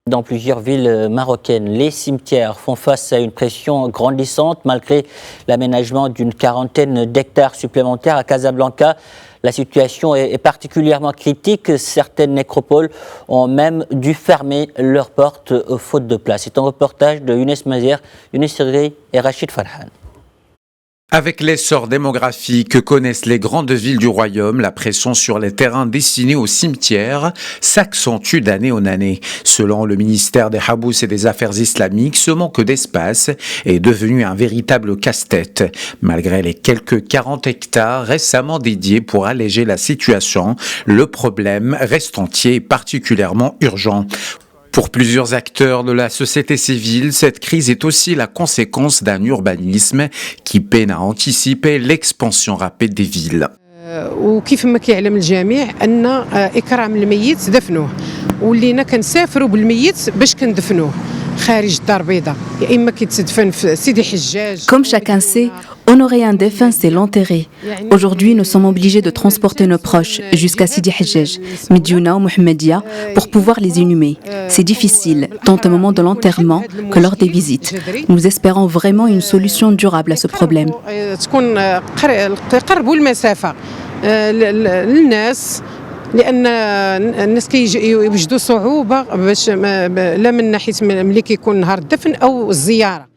Dans plusieurs villes marocaines, les cimetières font face à une pression grandissante malgré l'aménagement d'une quarantaine d'hectares supplémentaires à Casablanca. La situation est particulièrement critique. Certaines nécropoles ont même dû fermer leurs portes faute de place. C'est un reportage de Younes Mazer, Younes Serri et Rachid Farhan. Avec l'essor démographique que connaissent les grandes villes du royaume, la pression sur les terrains destinés aux cimetières s'accentue d'année en année. Selon le ministère des Habous et des Affaires islamiques, ce manque d'espace est devenu un véritable casse-tête. Malgré les quelques 40 hectares récemment dédiés pour alléger la situation, le problème reste entier et particulièrement urgent. Pour plusieurs acteurs de la société civile, cette crise est aussi la conséquence d'un urbanisme qui peine à anticiper l'expansion rapide des villes. وكيف ما كيعلم الجميع ان اكرام الميت دفنوه ولينا كنسافروا بالميت باش كندفنوه خارج الدار البيضاء يا اما كيتدفن في سيدي حجاج. Comme chacun sait, honorer un défunt, c'est l'enterrer. Aujourd'hui, nous sommes obligés de transporter nos proches jusqu'à Sidi Hajjaj, Mediouna ou Mohammedia pour pouvoir les inhumer. C'est difficile, tant au moment de l'enterrement que lors des visites. Nous espérons vraiment une solution durable à ce problème. لان الناس كيوجدوا صعوبه باش لا من ناحيه ملي كيكون نهار الدفن او الزياره.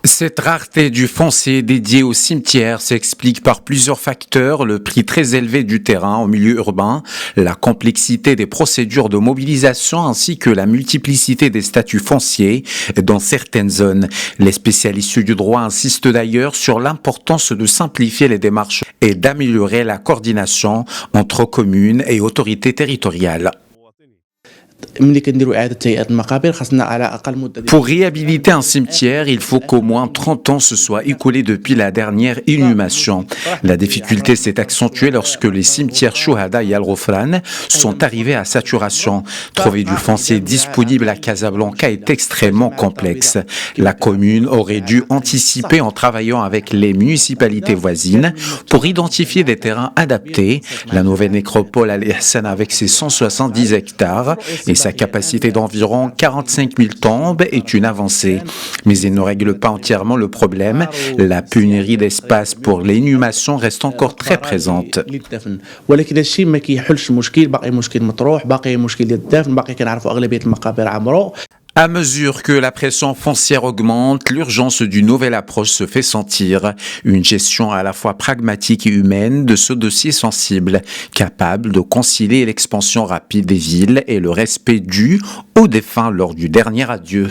Cette rareté du foncier dédié aux cimetières s'explique par plusieurs facteurs, le prix très élevé du terrain en milieu urbain, la complexité des procédures de mobilisation ainsi que la multiplicité des statuts fonciers dans certaines zones. Les spécialistes du droit insistent d'ailleurs sur l'importance de simplifier les démarches et d'améliorer la coordination entre communes et autorités territoriales. Pour réhabiliter un cimetière, il faut qu'au moins 30 ans se soient écoulés depuis la dernière inhumation. La difficulté s'est accentuée lorsque les cimetières Chouhada et Al-Ghofran sont arrivés à saturation. Trouver du foncier disponible à Casablanca est extrêmement complexe. La commune aurait dû anticiper en travaillant avec les municipalités voisines pour identifier des terrains adaptés. La nouvelle nécropole Al-Ihsan avec ses 170 hectares et sa capacité d'environ 45 000 tombes est une avancée. Mais il ne règle pas entièrement le problème. La pénurie d'espace pour l'inhumation reste encore très présente. À mesure que la pression foncière augmente, l'urgence d'une nouvelle approche se fait sentir. Une gestion à la fois pragmatique et humaine de ce dossier sensible, capable de concilier l'expansion rapide des villes et le respect dû aux défunts lors du dernier adieu.